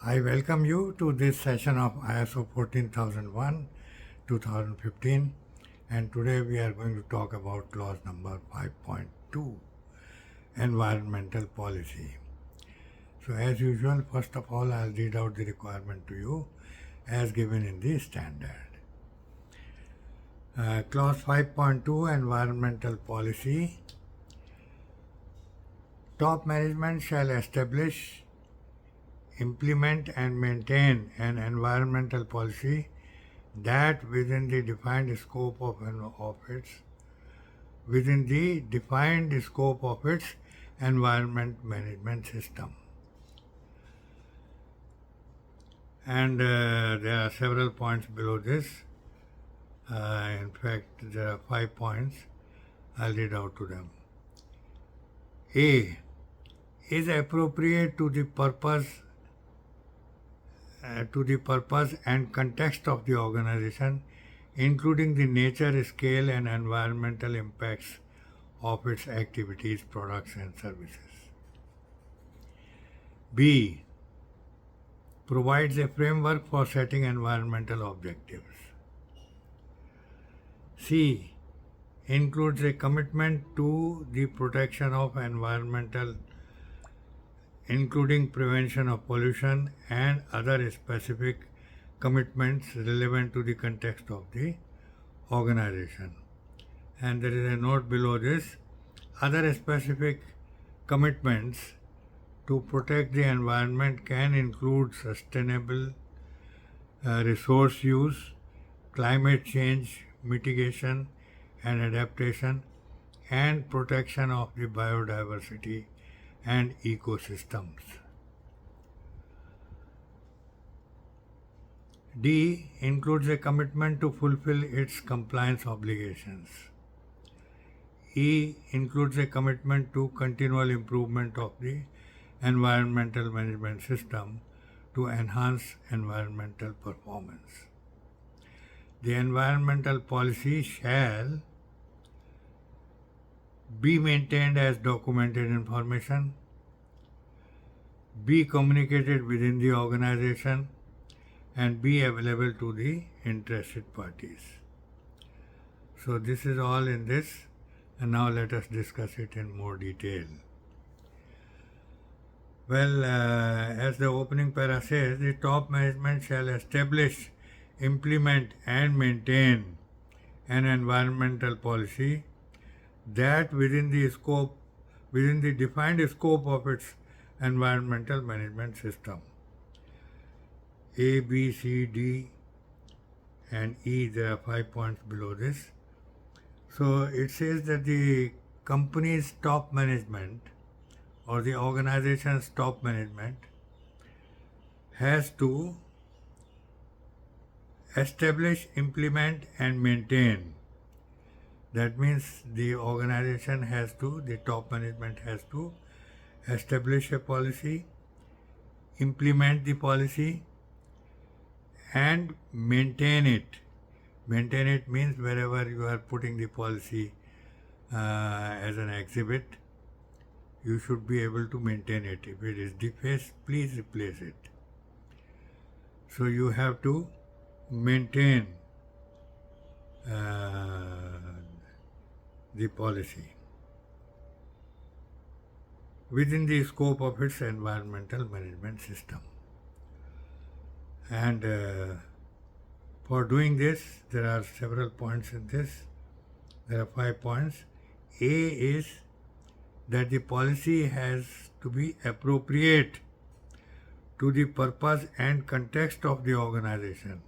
I welcome you to this session of ISO 14001 2015, and today we are going to talk about clause number 5.2, environmental policy. So as usual, first of all, I'll read out the requirement to you as given in the standard. Clause 5.2, environmental policy. Top management shall establish, implement and maintain an environmental policy that within the defined scope of its environment management system. And there are several points below this. In fact, there are 5 points. I'll read out to them. A. Is appropriate to the purpose and context of the organization, including the nature, scale, and environmental impacts of its activities, products, and services. B. Provides a framework for setting environmental objectives. C. Includes a commitment to the protection of environmental, including prevention of pollution and other specific commitments relevant to the context of the organization. And there is a note below this. Other specific commitments to protect the environment can include sustainable resource use, climate change mitigation and adaptation, and protection of the biodiversity and ecosystems. D. Includes a commitment to fulfill its compliance obligations. E. Includes a commitment to continual improvement of the environmental management system to enhance environmental performance. The environmental policy shall be maintained as documented information, be communicated within the organization, and be available to the interested parties. So this is all in this, and now let us discuss it in more detail. Well, as the opening para says, the top management shall establish, implement and maintain an environmental policy that within the defined scope of its environmental management system. A, B, C, D and E, there are 5 points below this. So it says that the company's top management or the organization's top management has to establish, implement and maintain. That means the top management has to establish a policy, implement the policy and maintain it. Maintain it means wherever you are putting the policy as an exhibit, you should be able to maintain it. If it is defaced, please replace it. So you have to maintain the policy within the scope of its environmental management system. And for doing this, there are several points in this. There are 5 points. A is that the policy has to be appropriate to the purpose and context of the organization.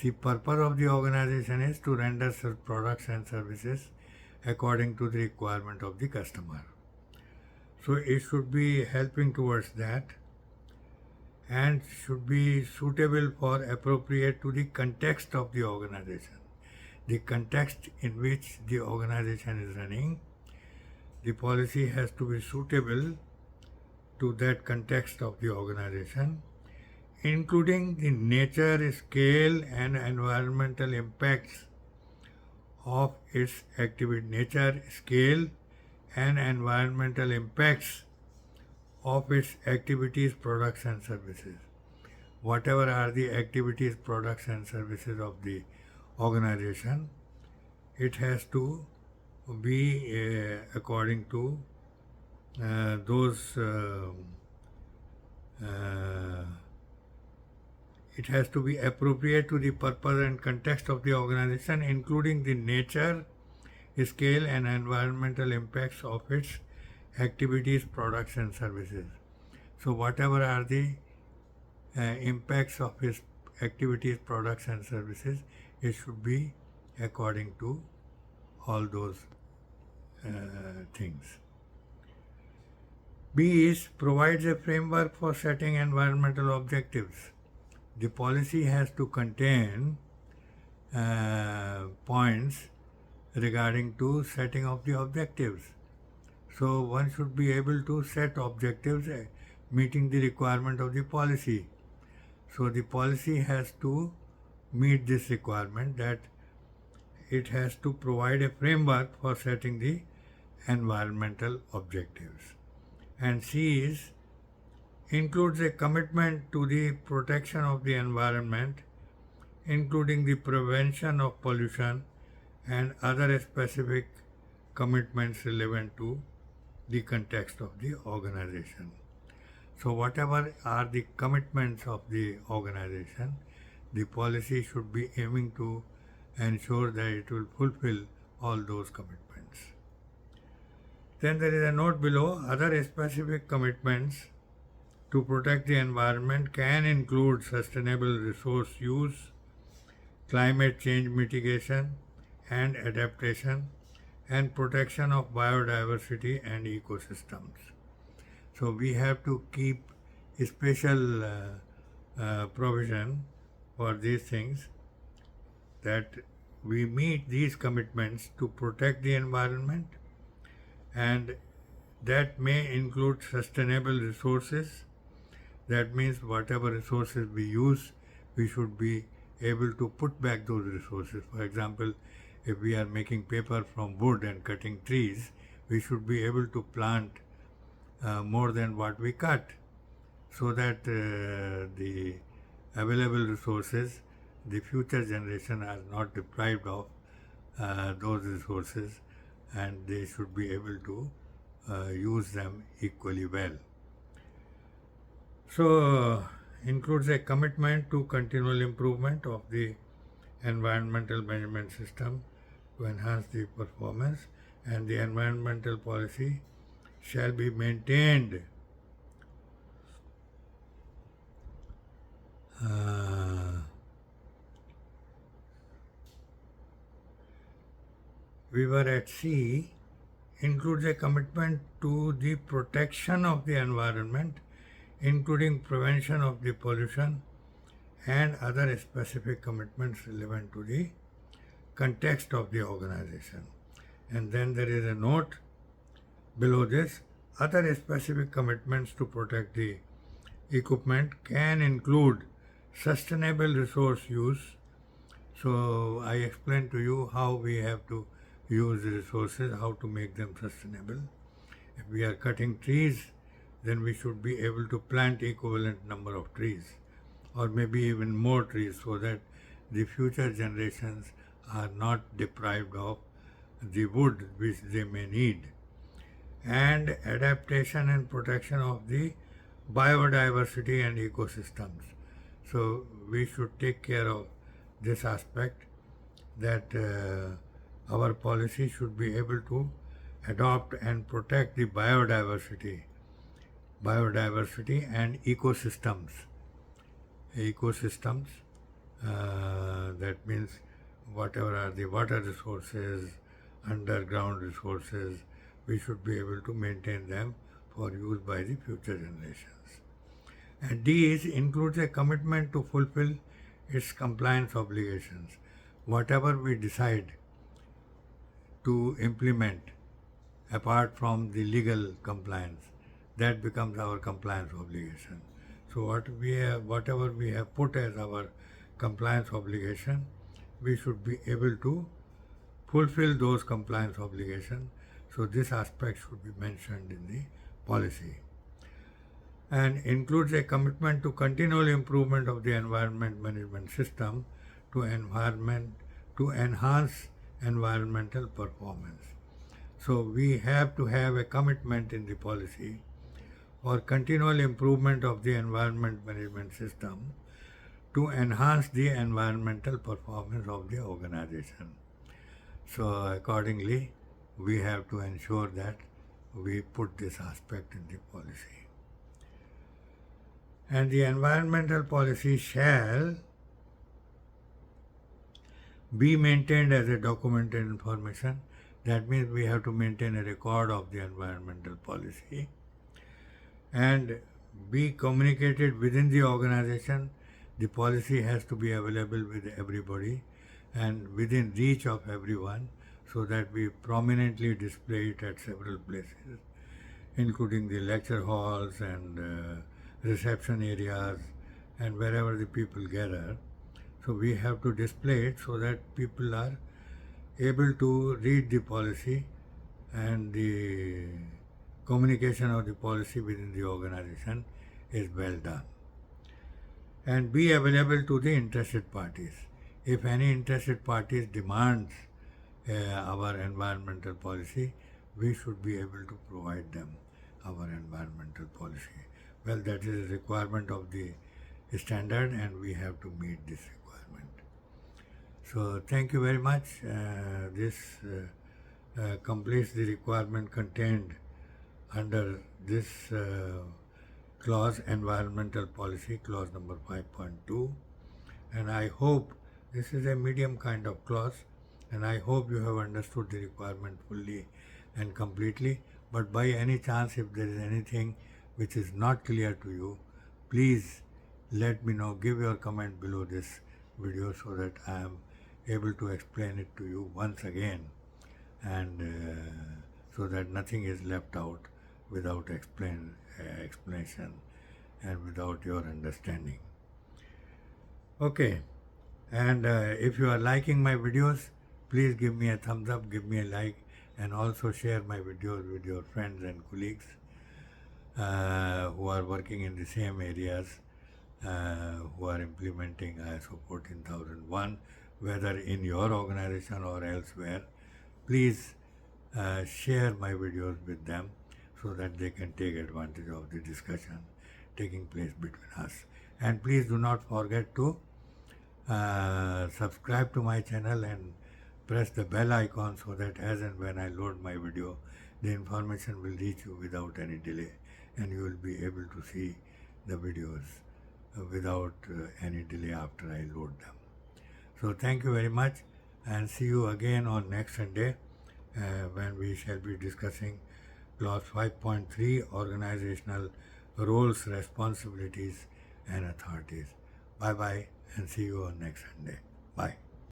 The purpose of the organization is to render products and services according to the requirement of the customer. So it should be helping towards that and should be suitable for appropriate to the context of the organization. The context in which the organization is running, the policy has to be suitable to that context of the organization, including the nature, scale and environmental impacts of its activity. Nature, scale and environmental impacts of its activities, products and services. Whatever are the activities, products and services of the organization, it has to be according to those it has to be appropriate to the purpose and context of the organization, including the nature, scale and environmental impacts of its activities, products and services. So whatever are the impacts of its activities, products and services, it should be according to all those things. B is provides a framework for setting environmental objectives. The policy has to contain points regarding to setting of the objectives. So one should be able to set objectives meeting the requirement of the policy. So the policy has to meet this requirement, that it has to provide a framework for setting the environmental objectives. And C is includes a commitment to the protection of the environment, including the prevention of pollution and other specific commitments relevant to the context of the organization. So whatever are the commitments of the organization, the policy should be aiming to ensure that it will fulfill all those commitments. Then there is a note below, other specific commitments to protect the environment can include sustainable resource use, climate change mitigation and adaptation, and protection of biodiversity and ecosystems. So we have to keep a special provision for these things, that we meet these commitments to protect the environment, and that may include sustainable resources. That means whatever resources we use, we should be able to put back those resources. For example, if we are making paper from wood and cutting trees, we should be able to plant more than what we cut, so that the available resources, the future generation are not deprived of those resources, and they should be able to use them equally well. So includes a commitment to continual improvement of the environmental management system to enhance the performance, and the environmental policy shall be maintained we were at C, includes a commitment to the protection of the environment, including prevention of the pollution and other specific commitments relevant to the context of the organization. And then there is a note below this, other specific commitments to protect the equipment can include sustainable resource use. So I explained to you how we have to use the resources, how to make them sustainable. If we are cutting trees, then we should be able to plant equivalent number of trees, or maybe even more trees, so that the future generations are not deprived of the wood which they may need. And adaptation and protection of the biodiversity and ecosystems. So we should take care of this aspect, that our policy should be able to adopt and protect the biodiversity and ecosystems. That means whatever are the water resources, underground resources, we should be able to maintain them for use by the future generations. And D includes a commitment to fulfill its compliance obligations. Whatever we decide to implement apart from the legal compliance, that becomes our compliance obligation. So whatever we have put as our compliance obligation, we should be able to fulfill those compliance obligations. So this aspect should be mentioned in the policy. and includes a commitment to continual improvement of the environment management system to enhance environmental performance. So we have to have a commitment in the policy for continual improvement of the environment management system to enhance the environmental performance of the organization. So accordingly, we have to ensure that we put this aspect in the policy. And the environmental policy shall be maintained as a documented information. That means we have to maintain a record of the environmental policy and be communicated within the organization. The policy has to be available with everybody and within reach of everyone, so that we prominently display it at several places, including the lecture halls and reception areas and wherever the people gather. So we have to display it so that people are able to read the policy and the communication of the policy within the organization is well done. And be available to the interested parties. If any interested parties demands our environmental policy, we should be able to provide them our environmental policy. Well, that is a requirement of the standard and we have to meet this requirement. So thank you very much. This completes the requirement contained under this clause, environmental policy, clause number 5.2. And I hope this is a medium kind of clause, and I hope you have understood the requirement fully and completely. But by any chance, if there is anything which is not clear to you, please let me know. Give your comment below this video so that I am able to explain it to you once again, and so that nothing is left out without explanation and without your understanding. Okay, and if you are liking my videos, please give me a thumbs up, give me a like, and also share my videos with your friends and colleagues who are working in the same areas, who are implementing ISO 14001, whether in your organization or elsewhere. Please share my videos with them so that they can take advantage of the discussion taking place between us. And please do not forget to subscribe to my channel and press the bell icon so that as and when I load my video, the information will reach you without any delay and you will be able to see the videos without any delay after I load them. So thank you very much, and see you again on next Sunday when we shall be discussing clause 5.3, organizational roles, responsibilities and authorities. Bye bye, and see you on next Sunday. Bye.